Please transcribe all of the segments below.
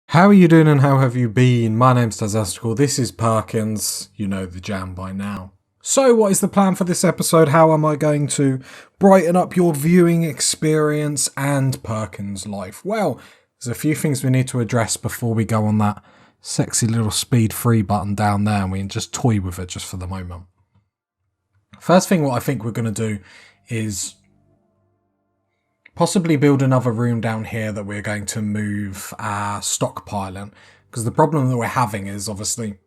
How are you doing and how have you been? My name's Disastical, this is Perkins, you know the jam by now. So what is the plan for this episode? How am I going to brighten up your viewing experience and Perkins' life? Well, there's a few things we need to address before we go on that sexy little speed free button down there and we can just toy with it just for the moment. First thing what I think we're going to do is possibly build another room down here that we're going to move our stockpile in. Because the problem that we're having is obviously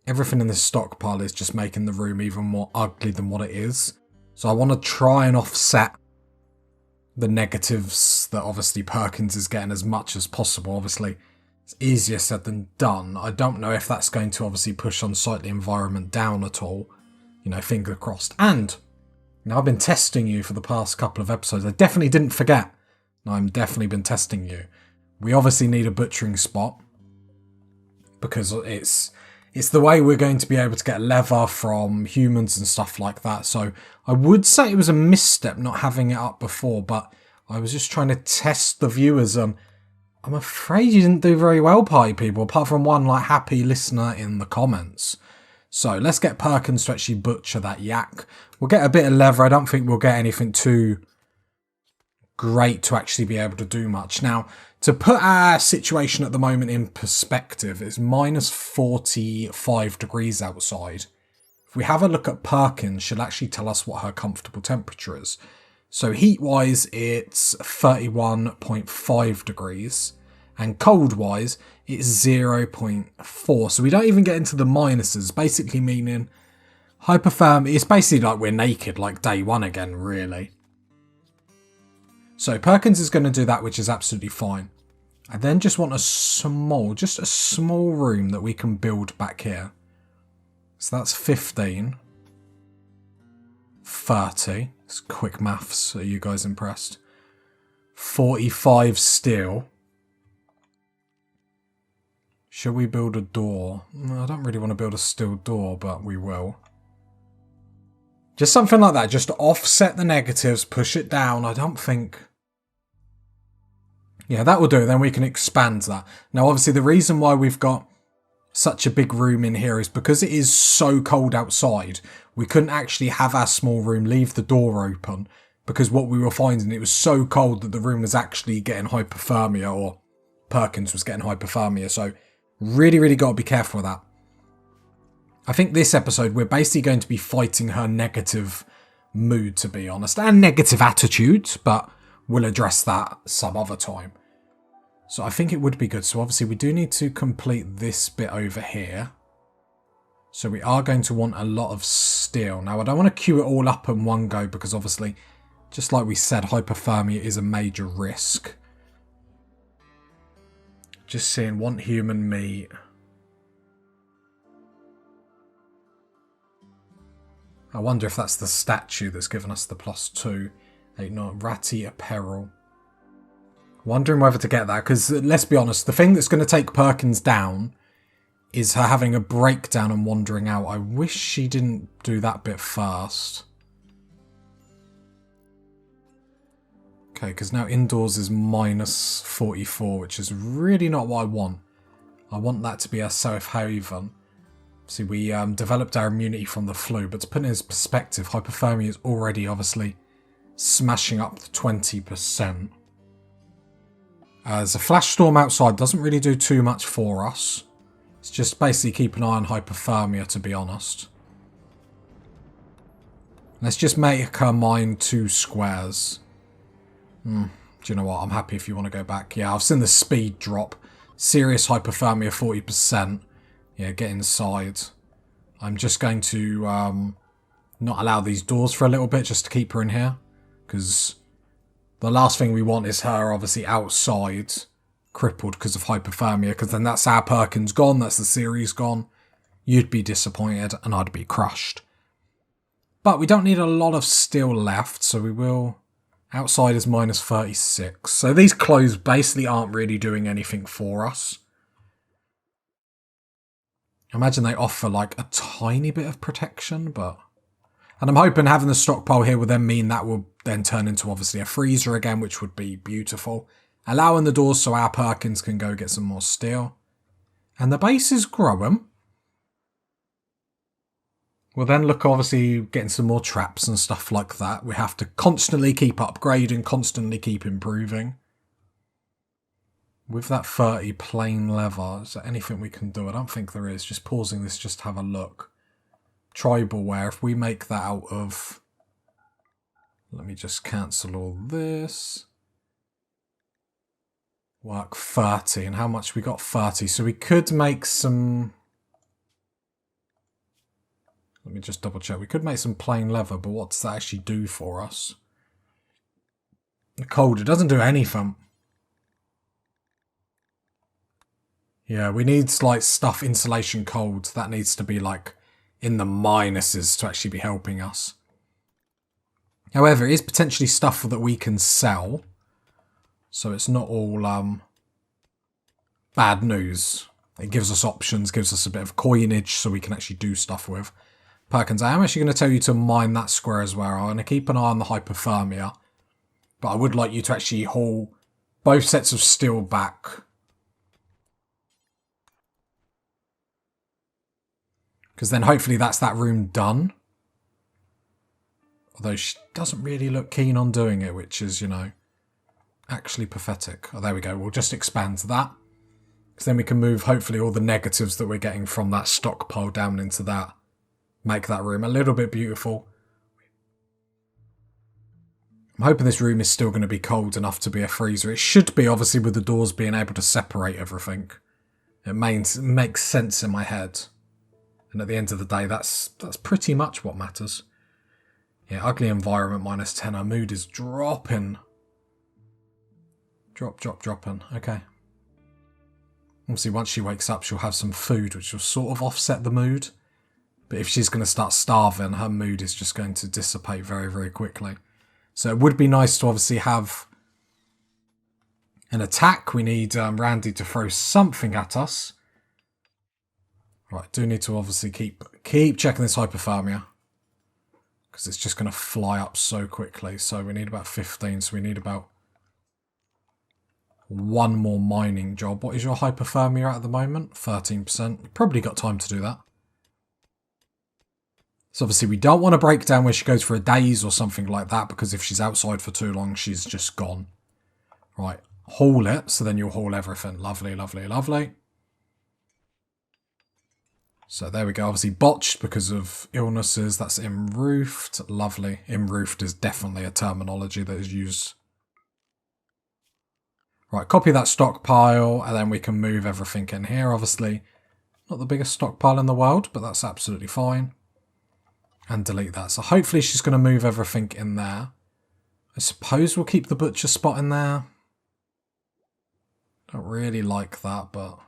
everything in this stockpile is just making the room even more ugly than what it is. So I want to try and offset the negatives that obviously Perkins is getting as much as possible. Obviously it's easier said than done. I don't know if that's going to obviously push Unsightly Environment down at all. You know, finger crossed. And now, I've been testing you for the past couple of episodes. I definitely didn't forget. I've definitely been testing you. We obviously need a butchering spot because it's the way we're going to be able to get leather from humans and stuff like that. So I would say it was a misstep not having it up before, but I was just trying to test the viewers. I'm afraid you didn't do very well, party people, apart from one like happy listener in the comments. So let's get Perkins to actually butcher that yak. We'll get a bit of leather. I don't think we'll get anything too great to actually be able to do much. Now, to put our situation at the moment in perspective, it's minus 45 degrees outside. If we have a look at Perkins, she'll actually tell us what her comfortable temperature is. So heat-wise, it's 31.5 degrees. And cold-wise, it's 0.4. So we don't even get into the minuses, basically meaning hypothermia. It's basically like we're naked, like day one again, really. So Perkins is going to do that, which is absolutely fine. I then just want just a small room that we can build back here. So that's 15. 30. It's quick maths. Are you guys impressed? 45 steel. Should we build a door? No, I don't really want to build a steel door, but we will. Just something like that, just to offset the negatives, push it down. I don't think... Yeah, that will do. Then we can expand that. Now, obviously, the reason why we've got such a big room in here is because it is so cold outside. We couldn't actually have our small room leave the door open because what we were finding, it was so cold that the room was actually getting hypothermia, or Perkins was getting hypothermia. So really, really got to be careful with that. I think this episode, we're basically going to be fighting her negative mood, to be honest, and negative attitude, but we'll address that some other time. So I think it would be good. So obviously we do need to complete this bit over here. So we are going to want a lot of steel. Now I don't want to queue it all up in one go because obviously, just like we said, hypothermia is a major risk. Just seeing, want human meat. I wonder if that's the statue that's given us the +2. Not ratty apparel. Wondering whether to get that, because let's be honest, the thing that's going to take Perkins down is her having a breakdown and wandering out. I wish she didn't do that bit first. Okay, because now indoors is minus 44, which is really not what I want. I want that to be a safe haven. See, we developed our immunity from the flu, but to put it in perspective, hypothermia is already obviously smashing up to 20%. As a flash storm outside doesn't really do too much for us. It's just basically keep an eye on hypothermia, to be honest. Let's just make her mine 2 squares. Do you know what? I'm happy if you want to go back. Yeah, I've seen the speed drop. Serious hypothermia, 40%. Yeah, get inside. I'm just going to not allow these doors for a little bit just to keep her in here. Because the last thing we want is her obviously outside, crippled because of hypothermia. Because then that's our Perkins gone, that's the series gone. You'd be disappointed and I'd be crushed. But we don't need a lot of steel left, so we will... Outside is minus 36. So these clothes basically aren't really doing anything for us. I imagine they offer like a tiny bit of protection, but... And I'm hoping having the stockpile here will then mean that will then turn into obviously a freezer again, which would be beautiful. allowing the doors so our Perkins can go get some more steel. And the base is growing. We'll then look, obviously, getting some more traps and stuff like that. We have to constantly keep upgrading, constantly keep improving. With that 30 plain leather, is there anything we can do? I don't think there is. Just pausing this just to have a look. Tribal wear, if we make that out of... Let me just cancel all this. Work 30, and how much we got? 30. So we could make some... Let me just double check. We could make some plain leather, but what does that actually do for us? The cold, it doesn't do anything. Yeah, we need like stuff, insulation cold. That needs to be like in the minuses to actually be helping us. However, it is potentially stuff that we can sell. So it's not all bad news. It gives us options, gives us a bit of coinage so we can actually do stuff with. Perkins, I am actually going to tell you to mine that square as well. I'm going to keep an eye on the hypothermia. But I would like you to actually haul both sets of steel back. Because then hopefully that's that room done. Although she doesn't really look keen on doing it, which is, you know, actually pathetic. Oh, there we go. We'll just expand that. Because then we can move, hopefully, all the negatives that we're getting from that stockpile down into that. Make that room a little bit beautiful. I'm hoping this room is still going to be cold enough to be a freezer. It should be, obviously, with the doors being able to separate everything. It makes sense in my head. And at the end of the day, that's pretty much what matters. Yeah, ugly environment, -10. Our mood is dropping. Dropping. Okay. Obviously, once she wakes up, she'll have some food, which will sort of offset the mood. But if she's going to start starving, her mood is just going to dissipate very, very quickly. So it would be nice to obviously have an attack. We need Randy to throw something at us. Right, do need to obviously keep checking this hypothermia. Because it's just going to fly up so quickly. So we need about 15, so we need about one more mining job. What is your hypothermia at the moment? 13%. We've probably got time to do that. So obviously we don't want to break down where she goes for a daze or something like that, because if she's outside for too long, she's just gone. Right, haul it, so then you'll haul everything. Lovely, lovely, lovely. So there we go, obviously botched because of illnesses. That's enroofed, lovely. Enroofed is definitely a terminology that is used. Right, copy that stockpile, and then we can move everything in here, obviously. Not the biggest stockpile in the world, but that's absolutely fine. And delete that. So hopefully she's going to move everything in there. I suppose we'll keep the butcher spot in there. Don't really like that, but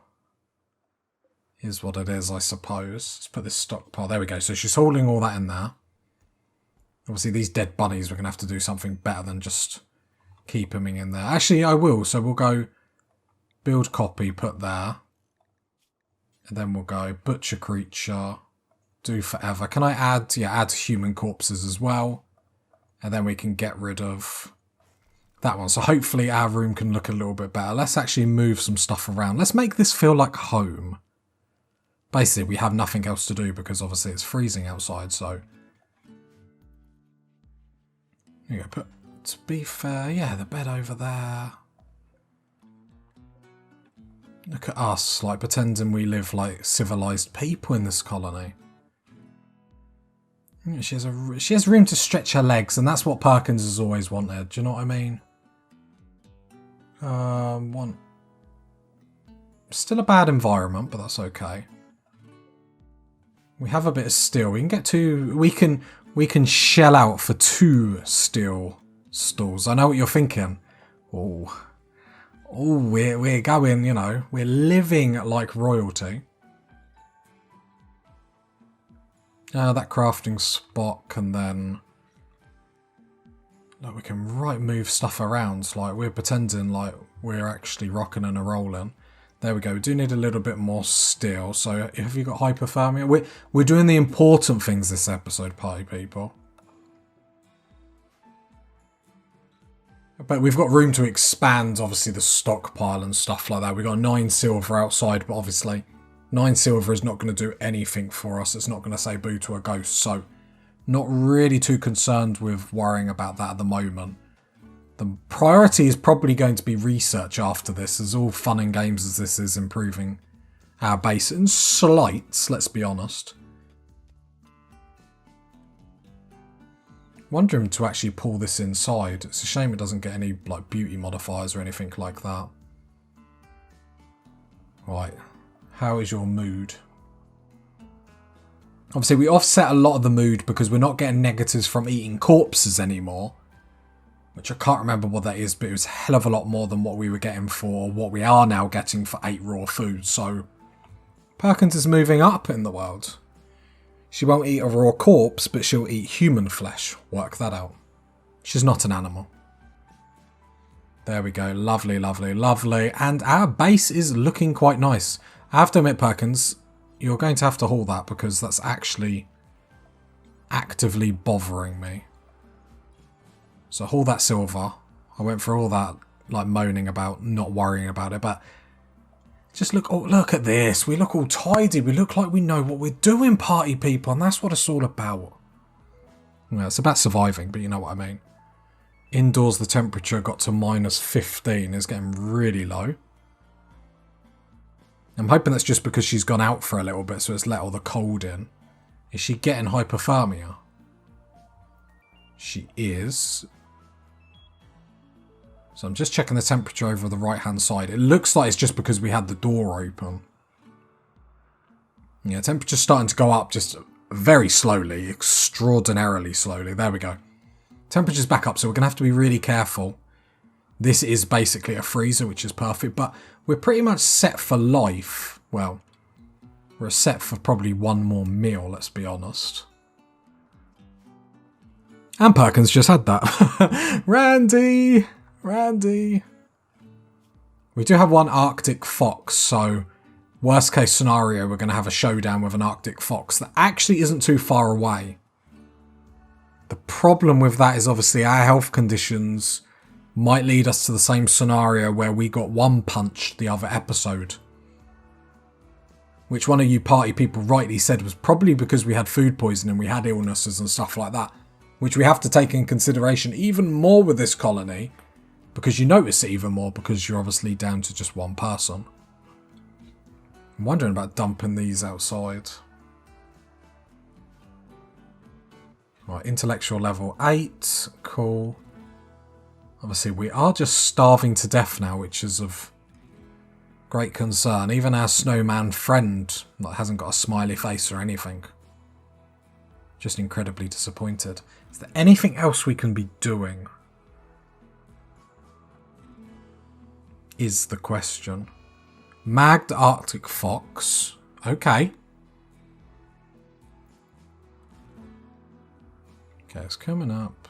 is what it is, I suppose. Let's put this stockpile. There we go. So she's holding all that in there. Obviously, these dead bunnies, we're going to have to do something better than just keep them in there. Actually, I will. So we'll go build copy, put there. And then we'll go butcher creature. Do forever. Can I add? Yeah, add human corpses as well. And then we can get rid of that one. So hopefully our room can look a little bit better. Let's actually move some stuff around. Let's make this feel like home. Basically, we have nothing else to do because obviously it's freezing outside, so... There you go. To be fair, yeah, the bed over there. Look at us, like pretending we live like civilized people in this colony. She has room to stretch her legs, and that's what Perkins has always wanted. Do you know what I mean? Still a bad environment, but that's okay. We have a bit of steel. We can get two. We can shell out for 2 steel stalls. I know what you're thinking. Oh, we're going. You know, we're living like royalty. That crafting spot can then... Like, we can move stuff around. Like, we're pretending like we're actually rocking and a-rolling. There we go. We do need a little bit more steel. So, have you got hypothermia? We're doing the important things this episode, party people. But we've got room to expand, obviously, the stockpile and stuff like that. We've got 9 silver outside, but obviously 9 silver is not going to do anything for us. It's not going to say boo to a ghost, so not really too concerned with worrying about that at the moment. The priority is probably going to be research after this, as all fun and games as this is improving our base in slights, let's be honest. Wondering to actually pull this inside. It's a shame it doesn't get any like beauty modifiers or anything like that. Right, how is your mood? Obviously we offset a lot of the mood because we're not getting negatives from eating corpses anymore. Which I can't remember what that is, but it was a hell of a lot more than what we were getting for what we are now getting for 8 raw food. So Perkins is moving up in the world. She won't eat a raw corpse, but she'll eat human flesh. Work that out. She's not an animal. There we go. Lovely, lovely, lovely. And our base is looking quite nice. I have to admit, Perkins, you're going to have to haul that because that's actually actively bothering me. So haul that silver. I went for all that like moaning about not worrying about it, but just look, oh, look at this. We look all tidy. We look like we know what we're doing, party people, and that's what it's all about. Well, it's about surviving, but you know what I mean. Indoors, the temperature got to -15. It's getting really low. I'm hoping that's just because she's gone out for a little bit, so it's let all the cold in. Is she getting hypothermia? She is. So I'm just checking the temperature over the right-hand side. It looks like it's just because we had the door open. Yeah, temperature's starting to go up just very slowly, extraordinarily slowly. There we go. Temperature's back up, so we're going to have to be really careful. This is basically a freezer, which is perfect, but we're pretty much set for life. Well, we're set for probably one more meal, let's be honest. And Perkins just had that. Randy! Randy! We do have one Arctic fox, so worst case scenario, we're going to have a showdown with an Arctic fox that actually isn't too far away. The problem with that is obviously our health conditions might lead us to the same scenario where we got one punched the other episode. Which one of you party people rightly said was probably because we had food poisoning, we had illnesses and stuff like that. Which we have to take in consideration even more with this colony. Because you notice it even more because you're obviously down to just one person. I'm wondering about dumping these outside. Right, intellectual level 8. Cool. Obviously we are just starving to death now, which is of great concern. Even our snowman friend that hasn't got a smiley face or anything. Just incredibly disappointed. Is there anything else we can be doing? Is the question. Magged Arctic fox. Okay. Okay, it's coming up.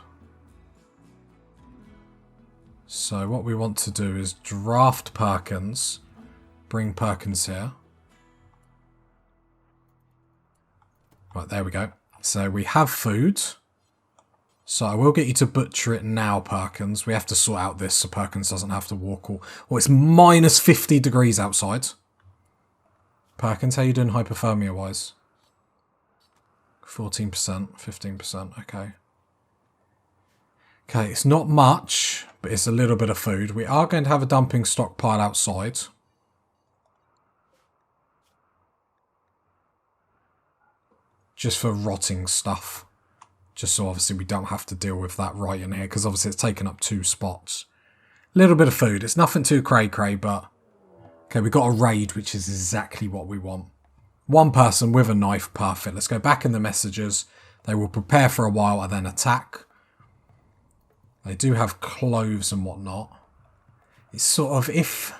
So what we want to do is draft Perkins. Bring Perkins here. Right, there we go. So we have food. So I will get you to butcher it now, Perkins. We have to sort out this so Perkins doesn't have to walk all... Oh, it's -50 degrees outside. Perkins, how you doing hypothermia-wise? 14%, 15%, okay. Okay, it's not much, but it's a little bit of food. We are going to have a dumping stockpile outside. Just for rotting stuff. Just so obviously we don't have to deal with that right in here, because obviously it's taken up 2 spots. A little bit of food. It's nothing too cray-cray, but... Okay, we got a raid, which is exactly what we want. One person with a knife, perfect. Let's go back in the messages. They will prepare for a while and then attack. They do have cloves and whatnot. It's sort of, if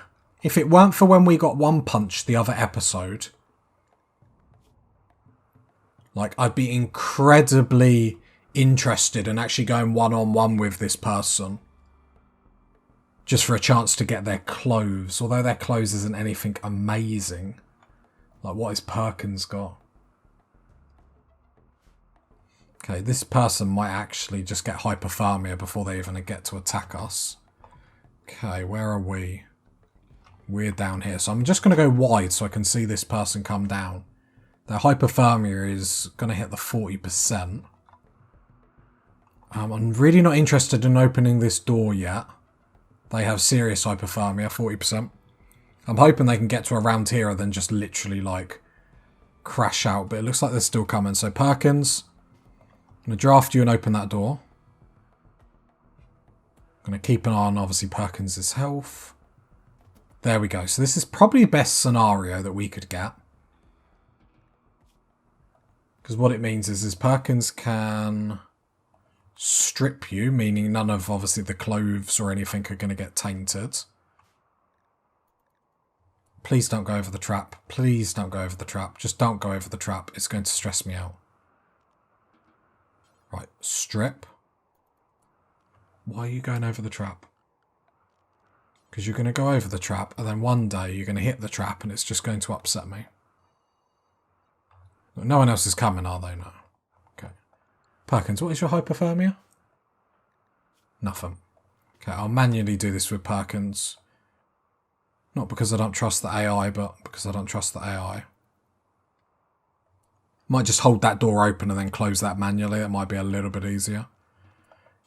it weren't for when we got one punch the other episode... Like, I'd be incredibly interested in actually going one-on-one with this person. Just for a chance to get their clothes. Although their clothes isn't anything amazing. Like, what has Perkins got? Okay, this person might actually just get hypothermia before they even get to attack us. Okay, where are we? We're down here. So I'm just going to go wide so I can see this person come down. Their hypothermia is going to hit the 40%. I'm really not interested in opening this door yet. They have serious hypothermia, 40%. I'm hoping they can get to around here and then just literally, like, crash out. But it looks like they're still coming. So, Perkins, I'm going to draft you and open that door. I'm going to keep an eye on, obviously, Perkins' health. There we go. So, this is probably the best scenario that we could get. Because what it means is Perkins can strip you, meaning none of, obviously, the clothes or anything are going to get tainted. Please don't go over the trap. Please don't go over the trap. Just don't go over the trap. It's going to stress me out. Right, strip. Why are you going over the trap? Because you're going to go over the trap, and then one day you're going to hit the trap, and it's just going to upset me. No one else is coming, are they? No. Okay. Perkins, what is your hypothermia? Nothing. Okay, I'll manually do this with Perkins. Not because I don't trust the AI, but because I don't trust the AI. Might just hold that door open and then close that manually. It might be a little bit easier.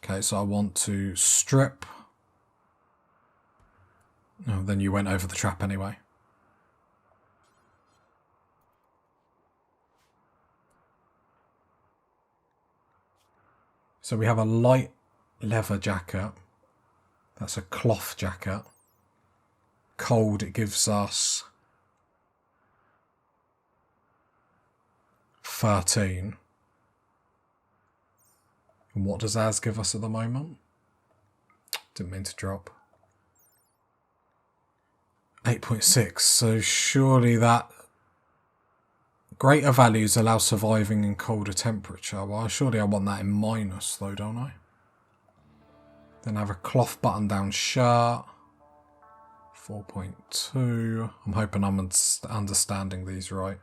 Okay, so I want to strip. Oh, then you went over the trap anyway. So we have a light leather jacket. That's a cloth jacket. Cold, it gives us 13. And what does ours give us at the moment? Didn't mean to drop. 8.6. So surely that greater values allow surviving in colder temperature. Well, surely I want that in minus though, don't I? Then I have a cloth button down shirt. 4.2. I'm hoping I'm understanding these right.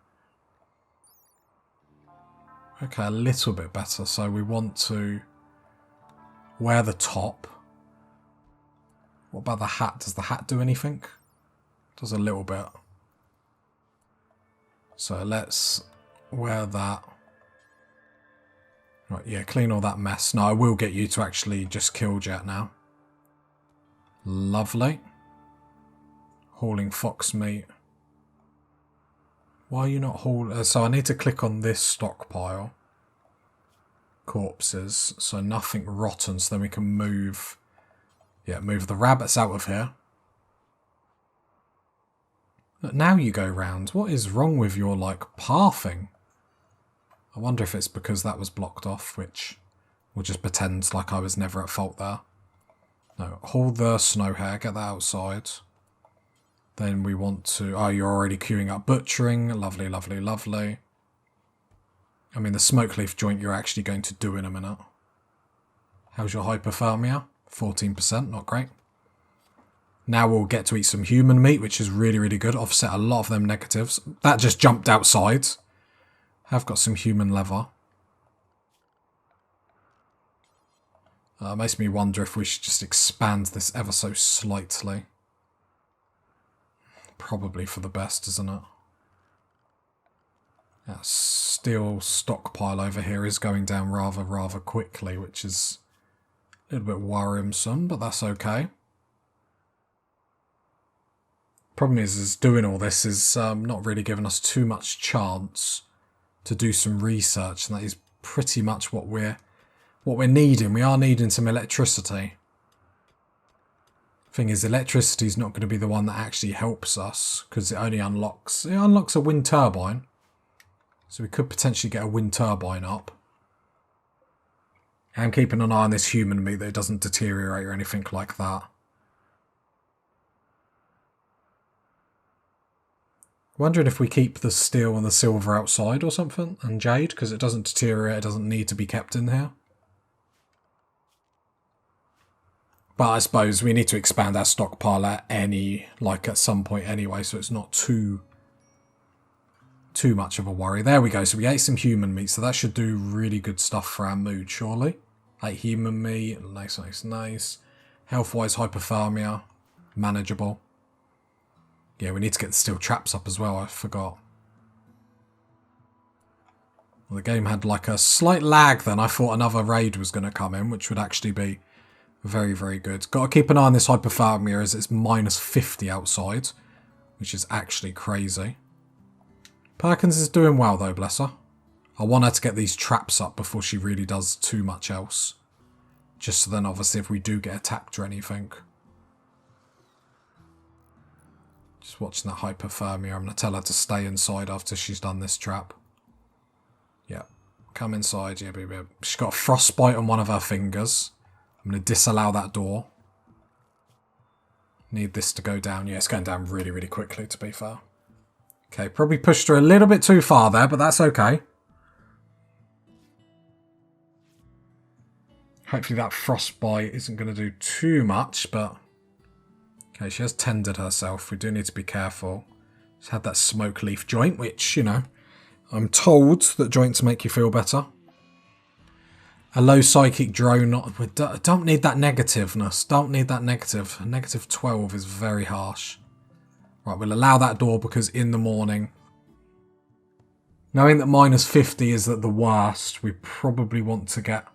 Okay, a little bit better. So we want to wear the top. What about the hat? Does the hat do anything? Does a little bit. So let's wear that. Right, yeah, clean all that mess. No, I will get you to actually just kill Jet now. Lovely. Hauling fox meat. Why are you not hauling? So I need to click on this stockpile. Corpses. So nothing rotten. So then we can move. Yeah, move the rabbits out of here. But now you go round. What is wrong with your, like, pathing? I wonder if it's because that was blocked off, which we'll just pretend like I was never at fault there. No, haul the snow hare. Get that outside. Then we want to... Oh, you're already queuing up butchering. Lovely, lovely, lovely. I mean, the smoke leaf joint you're actually going to do in a minute. How's your hypothermia? 14%, not great. Now we'll get to eat some human meat, which is really, really good. Offset a lot of them negatives. That just jumped outside. I've got some human leather. Makes me wonder if we should just expand this ever so slightly. Probably for the best, isn't it? That steel stockpile over here is going down rather quickly, which is a little bit worrisome, but that's okay. Problem is doing all this is not really giving us too much chance to do some research, and that is pretty much what we're needing. We are needing some electricity. Thing is, electricity is not going to be the one that actually helps us, because it only unlocks a wind turbine. So we could potentially get a wind turbine up. And keeping an eye on this human meat that it doesn't deteriorate or anything like that. Wondering if we keep the steel and the silver outside or something, and jade, because it doesn't deteriorate, it doesn't need to be kept in here. But I suppose we need to expand our stockpile at some point anyway, so it's not too much of a worry. There we go. So we ate some human meat, so that should do really good stuff for our mood, surely. Ate human meat. Nice, nice, nice. Health-wise, hypothermia. manageable. Yeah, we need to get the steel traps up as well, I forgot. Well, the game had like a slight lag then. I thought another raid was going to come in, which would actually be very, very good. Got to keep an eye on this hypothermia as it's minus 50 outside, which is actually crazy. Perkins is doing well though, bless her. I want her to get these traps up before she really does too much else. Just so then obviously if we do get attacked or anything. Just watching that hypothermia. I'm going to tell her to stay inside after she's done this trap. Yeah. Come inside. Yeah, baby. She's got a frostbite on one of her fingers. I'm going to disallow that door. Need this to go down. Yeah, it's going down really, really quickly, to be fair. Okay, probably pushed her a little bit too far there, but that's okay. Hopefully that frostbite isn't going to do too much, but... Okay, she has tended herself. We do need to be careful. She's had that smoke leaf joint, which, you know, I'm told that joints make you feel better. A low psychic drone. We don't need that negativeness. Don't need that negative. A negative 12 is very harsh. Right, we'll allow that door because in the morning, knowing that minus 50 is at the worst, we probably want to get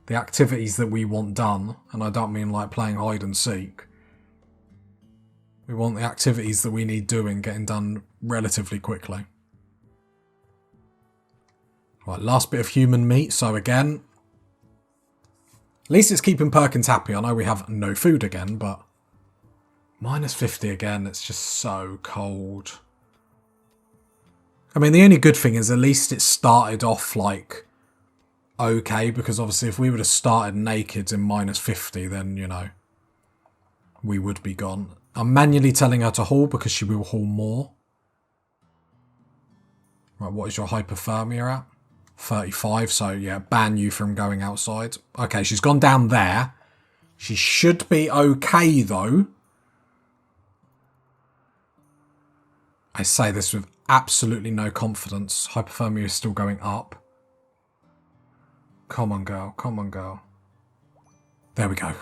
the activities that we want done. And I don't mean like playing hide and seek. We want the activities that we need doing getting done relatively quickly. Right, last bit of human meat. So again, at least it's keeping Perkins happy. I know we have no food again, but minus 50 again. It's just so cold. I mean, the only good thing is at least it started off like okay, because obviously if we would have started naked in minus 50, then, you know, we would be gone. I'm manually telling her to haul because she will haul more. Right, what is your hypothermia at? 35, so yeah, ban you from going outside. Okay, she's gone down there. She should be okay though. I say this with absolutely no confidence. Hypothermia is still going up. Come on, girl. Come on, girl. There we go.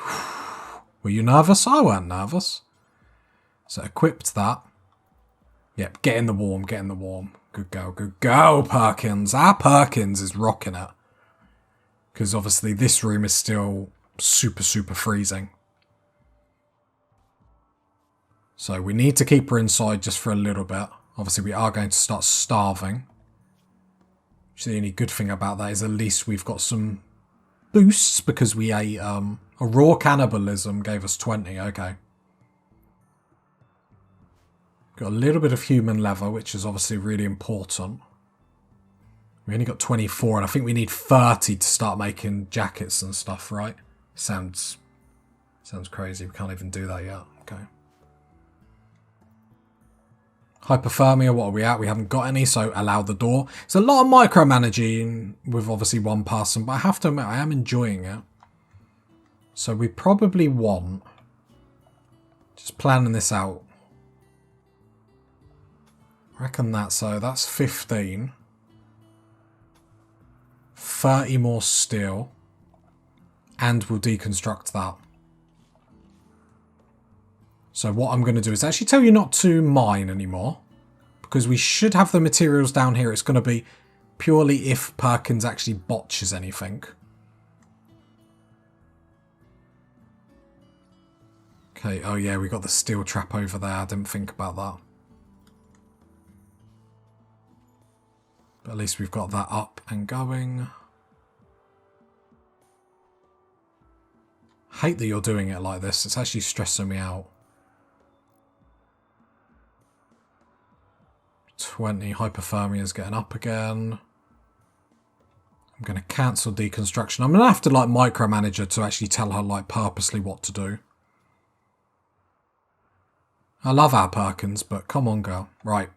Were you nervous? I weren't nervous. So equipped that. Yep, get in the warm, get in the warm. Good girl, Perkins. Our Perkins is rocking it. Because obviously this room is still super, super freezing. So we need to keep her inside just for a little bit. Obviously we are going to start starving. Which the only good thing about that is at least we've got some boosts because we ate a raw cannibalism gave us 20. Okay. Got a little bit of human leather, which is obviously really important. We only got 24 and I think we need 30 to start making jackets and stuff, right? Sounds crazy. We can't even do that yet. Okay. Hypothermia, what are we at? We haven't got any, so allow the door. It's a lot of micromanaging with obviously one person, but I have to admit, I am enjoying it. So we probably want, just planning this out. I reckon that, so that's 15. 30 more steel. And we'll deconstruct that. So what I'm going to do is actually tell you not to mine anymore. Because we should have the materials down here. It's going to be purely if Perkins actually botches anything. Okay, oh yeah, we got the steel trap over there. I didn't think about that. But at least we've got that up and going. I hate that you're doing it like this. It's actually stressing me out. 20, hypothermia is getting up again. I'm going to cancel deconstruction. I'm going to have to like micromanage her to actually tell her like purposely what to do. I love our Perkins, but come on, girl. Right.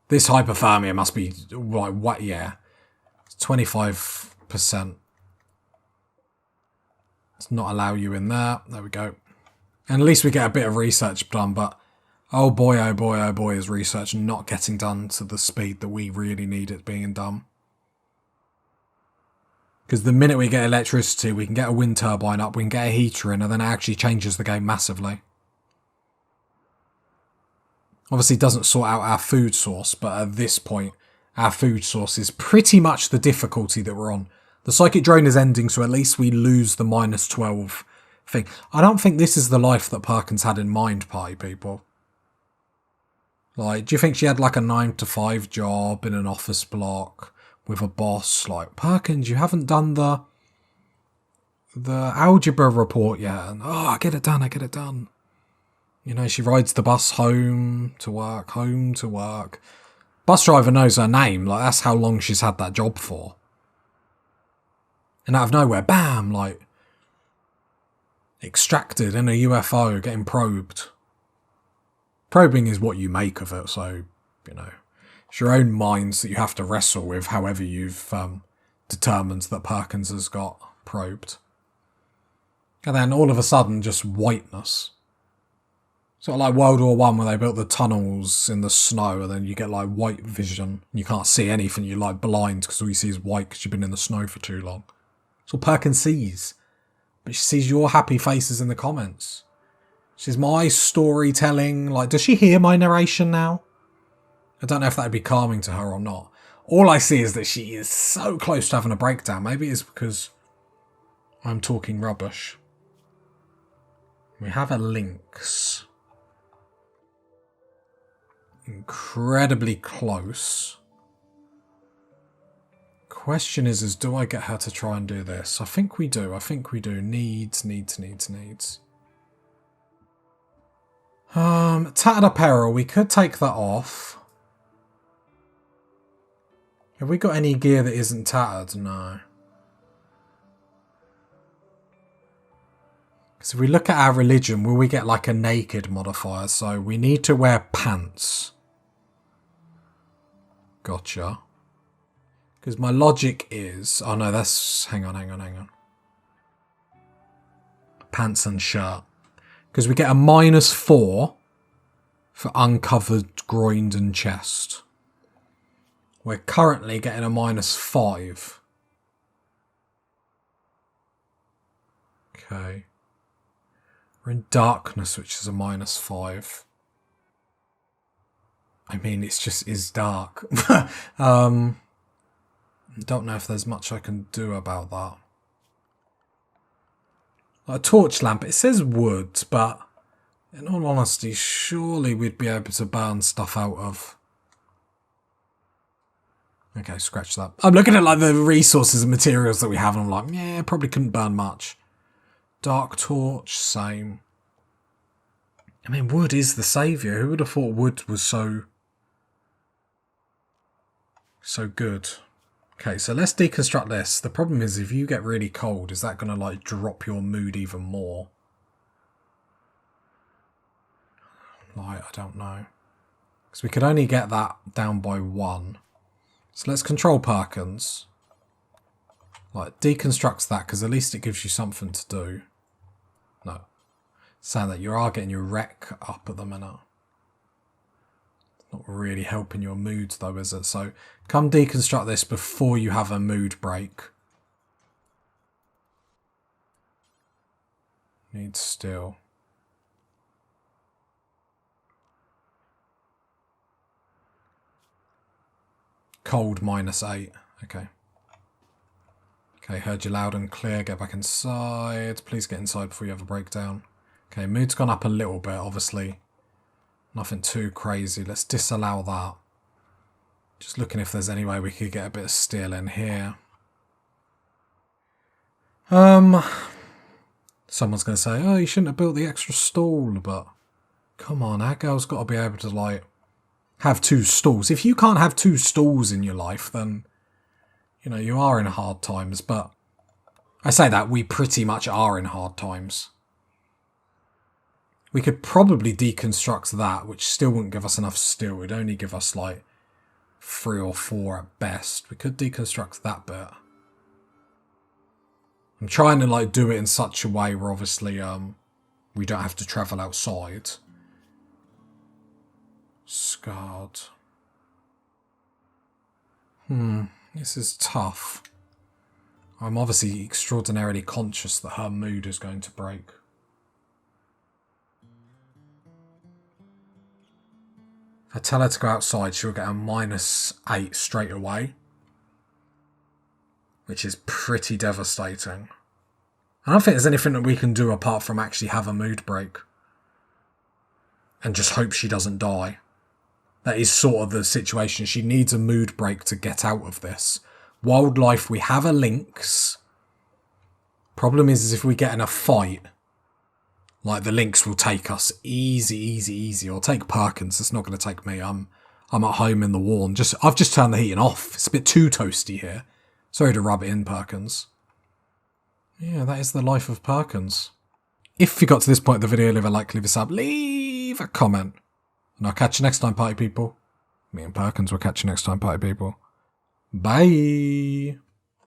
This hypothermia must be, right, what, yeah. It's 25%. Let's not allow you in there. There we go. And at least we get a bit of research done, but oh boy, oh boy, oh boy, is research not getting done to the speed that we really need it being done. Because the minute we get electricity, we can get a wind turbine up, we can get a heater in, and then it actually changes the game massively. Obviously doesn't sort out our food source, but at this point, our food source is pretty much the difficulty that we're on. The psychic drain is ending, so at least we lose the -12 thing. I don't think this is the life that Perkins had in mind, party people. Like, do you think she had like a 9 to 5 job in an office block with a boss? Like, Perkins, you haven't done the algebra report yet. And, oh, I get it done, I get it done. You know, she rides the bus home to work, home to work. Bus driver knows her name. Like, that's how long she's had that job for. And out of nowhere, bam, like, extracted in a UFO, getting probed. Probing is what you make of it, so, you know, it's your own minds that you have to wrestle with, however you've determined that Perkins has got probed. And then all of a sudden, just whiteness. Sort of like World War One, where they built the tunnels in the snow, and then you get like white vision. You can't see anything, you're like blind because all you see is white because you've been in the snow for too long. That's what Perkins sees. But she sees your happy faces in the comments. She's my storytelling. Like, does she hear my narration now? I don't know if that would be calming to her or not. All I see is that she is so close to having a breakdown. Maybe it's because I'm talking rubbish. We have a lynx. Incredibly close. Question is do I get her to try and do this? I think we do. Needs. Tattered apparel. We could take that off. Have we got any gear that isn't tattered? No. So if we look at our religion, will we get like a naked modifier? So we need to wear pants. Gotcha. Because my logic is... Oh no, that's... Hang on. Pants and shirt. Because we get a -4 for uncovered groin and chest. We're currently getting a -5. Okay. We're in darkness, which is a -5. I mean, it's just is dark. Don't know if there's much I can do about that. A torch lamp, it says wood, but in all honesty, surely we'd be able to burn stuff out of... Okay, scratch that. I'm looking at like the resources and materials that we have, and I'm like, yeah, probably couldn't burn much. Dark torch, same. I mean, wood is the saviour. Who would have thought wood was so good? Okay, so let's deconstruct this. The problem is if you get really cold, is that going to like drop your mood even more? Like, I don't know. Because we could only get that down by 1. So let's control Perkins. Like, deconstructs that, because at least it gives you something to do. No. Saying that you are getting your wreck up at the minute. Not really helping your mood though, is it? So come deconstruct this before you have a mood break. Need steel. Cold -8. Okay. Okay, heard you loud and clear. Get back inside. Please get inside before you have a breakdown. Okay, mood's gone up a little bit, obviously. Nothing too crazy. Let's disallow that. Just looking if there's any way we could get a bit of steel in here. Someone's going to say, oh, you shouldn't have built the extra stall, but come on, our girl's got to be able to, like, have 2 stalls. If you can't have 2 stalls in your life, then, you know, you are in hard times. But I say that, we pretty much are in hard times. We could probably deconstruct that, which still wouldn't give us enough steel. It would only give us like 3 or 4 at best. We could deconstruct that bit. I'm trying to like do it in such a way where obviously we don't have to travel outside. Scarred. This is tough. I'm obviously extraordinarily conscious that her mood is going to break. I tell her to go outside, she'll get a -8 straight away. Which is pretty devastating. I don't think there's anything that we can do apart from actually have a mood break. And just hope she doesn't die. That is sort of the situation. She needs a mood break to get out of this. Wildlife, we have a lynx. Problem is if we get in a fight, like the lynx will take us easy. Or take Perkins. It's not going to take me. I'm at home in the warm. I've just turned the heating off. It's a bit too toasty here. Sorry to rub it in, Perkins. Yeah, that is the life of Perkins. If you got to this point of the video, leave a like, leave a sub, leave a comment. And I'll catch you next time, party people. Me and Perkins will catch you next time, party people. Bye.